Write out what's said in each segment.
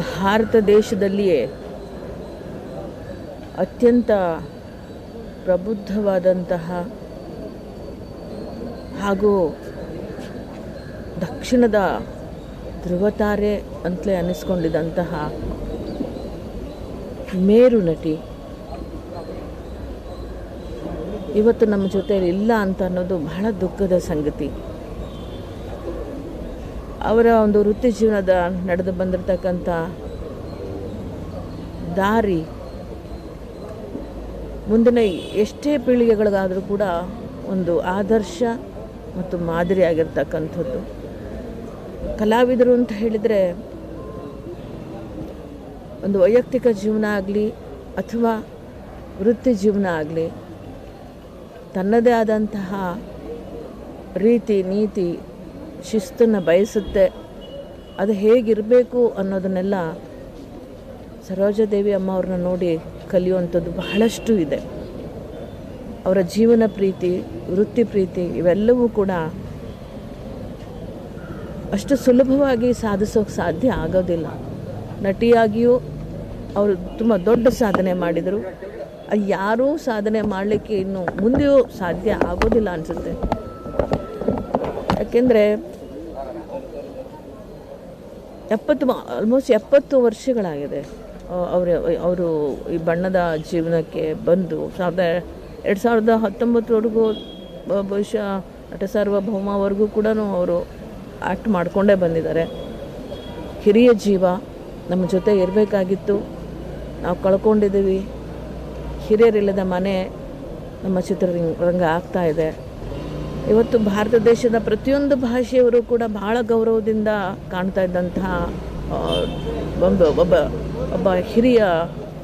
ಭಾರತ ದೇಶದಲ್ಲಿಯೇ ಅತ್ಯಂತ ಪ್ರಬುದ್ಧವಾದಂತಹ ಹಾಗೂ ದಕ್ಷಿಣದ ಧ್ರುವತಾರೆ ಅಂತಲೇ ಅನ್ನಿಸ್ಕೊಂಡಿದ್ದಂತಹ ಮೇರು ನಟಿ ಇವತ್ತು ನಮ್ಮ ಜೊತೆಯಲ್ಲಿ ಇಲ್ಲ ಅಂತ ಅನ್ನೋದು ಬಹಳ ದುಃಖದ ಸಂಗತಿ. ಅವರ ಒಂದು ವೃತ್ತಿ ಜೀವನದ ನಡೆದು ಬಂದಿರತಕ್ಕಂಥ ದಾರಿ ಮುಂದಿನ ಎಷ್ಟೇ ಪೀಳಿಗೆಗಳಿಗಾದರೂ ಕೂಡ ಒಂದು ಆದರ್ಶ ಮತ್ತು ಮಾದರಿಯಾಗಿರ್ತಕ್ಕಂಥದ್ದು. ಕಲಾವಿದರು ಅಂತ ಹೇಳಿದರೆ ಒಂದು ವೈಯಕ್ತಿಕ ಜೀವನ ಆಗಲಿ ಅಥವಾ ವೃತ್ತಿ ಜೀವನ ಆಗಲಿ ತನ್ನದೇ ಆದಂತಹ ರೀತಿ ನೀತಿ ಶಿಸ್ತನ್ನು ಬಯಸುತ್ತೆ. ಅದು ಹೇಗಿರಬೇಕು ಅನ್ನೋದನ್ನೆಲ್ಲ ಸರೋಜಾದೇವಿ ಅಮ್ಮ ಅವ್ರನ್ನ ನೋಡಿ ಕಲಿಯುವಂಥದ್ದು ಬಹಳಷ್ಟು ಇದೆ. ಅವರ ಜೀವನ ಪ್ರೀತಿ, ವೃತ್ತಿ ಪ್ರೀತಿ ಇವೆಲ್ಲವೂ ಕೂಡ ಅಷ್ಟು ಸುಲಭವಾಗಿ ಸಾಧಿಸೋಕೆ ಸಾಧ್ಯ ಆಗೋದಿಲ್ಲ. ನಟಿಯಾಗಿಯೂ ಅವರು ತುಂಬ ದೊಡ್ಡ ಸಾಧನೆ ಮಾಡಿದರು. ಯಾರೂ ಸಾಧನೆ ಮಾಡಲಿಕ್ಕೆ ಇನ್ನು ಮುಂದೆಯೂ ಸಾಧ್ಯ ಆಗೋದಿಲ್ಲ ಅನಿಸುತ್ತೆ. ಯಾಕೆಂದರೆ ಆಲ್ಮೋಸ್ಟ್ 70 ವರ್ಷಗಳಾಗಿದೆ ಅವರು ಈ ಬಣ್ಣದ ಜೀವನಕ್ಕೆ ಬಂದು 2019ವರೆಗೂ ಬಹುಶಃ ನಟ ಸಾರ್ವಭೌಮವರೆಗೂ ಕೂಡ ಅವರು ಆ್ಯಕ್ಟ್ ಮಾಡಿಕೊಂಡೇ ಬಂದಿದ್ದಾರೆ. ಹಿರಿಯ ಜೀವ ನಮ್ಮ ಜೊತೆ ಇರಬೇಕಾಗಿತ್ತು, ನಾವು ಕಳ್ಕೊಂಡಿದ್ದೀವಿ. ಹಿರಿಯರಿಲ್ಲದ ಮನೆ ನಮ್ಮ ಚಿತ್ರರಂಗ ಆಗ್ತಾ ಇದೆ. ಇವತ್ತು ಭಾರತ ದೇಶದ ಪ್ರತಿಯೊಂದು ಭಾಷೆಯವರು ಕೂಡ ಬಹಳ ಗೌರವದಿಂದ ಕಾಣ್ತಾ ಇದ್ದಂತಹ ಒಬ್ಬ ಹಿರಿಯ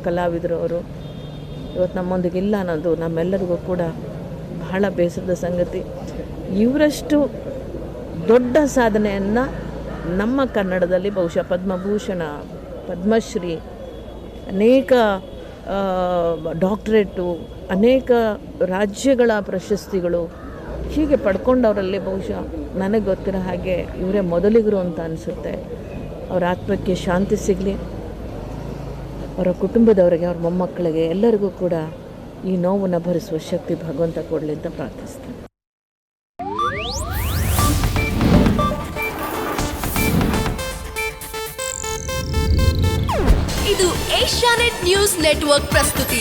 ಕಲಾವಿದರು ಅವರು ಇವತ್ತು ನಮ್ಮೊಂದಿಗಿಲ್ಲ ಅನ್ನೋದು ನಮ್ಮೆಲ್ಲರಿಗೂ ಕೂಡ ಬಹಳ ಬೇಸರದ ಸಂಗತಿ. ಇವರಷ್ಟು ದೊಡ್ಡ ಸಾಧನೆಯನ್ನು ನಮ್ಮ ಕನ್ನಡದಲ್ಲಿ ಬಹುಶಃ ಪದ್ಮಭೂಷಣ, ಪದ್ಮಶ್ರೀ, ಅನೇಕ ಡಾಕ್ಟರೇಟು, ಅನೇಕ ರಾಜ್ಯಗಳ ಪ್ರಶಸ್ತಿಗಳು ಹೀಗೆ ಪಡ್ಕೊಂಡವರಲ್ಲಿ ಬಹುಶಃ ನನಗೆ ಗೊತ್ತಿರೋ ಹಾಗೆ ಇವರೇ ಮೊದಲಿಗರು ಅಂತ ಅನಿಸುತ್ತೆ. ಅವರ ಆತ್ಮಕ್ಕೆ ಶಾಂತಿ ಸಿಗಲಿ, ಅವರ ಕುಟುಂಬದವರಿಗೆ, ಅವ್ರ ಮೊಮ್ಮಕ್ಕಳಿಗೆ ಎಲ್ಲರಿಗೂ ಕೂಡ ಈ ನೋವನ್ನು ಭರಿಸುವ ಶಕ್ತಿ ಭಗವಂತ ಕೊಡಲಿ ಅಂತ ಪ್ರಾರ್ಥಿಸ್ತೇನೆ. ಇದು ಏಷ್ಯಾನೆಟ್ ನ್ಯೂಸ್ ನೆಟ್ವರ್ಕ್ ಪ್ರಸ್ತುತಿ.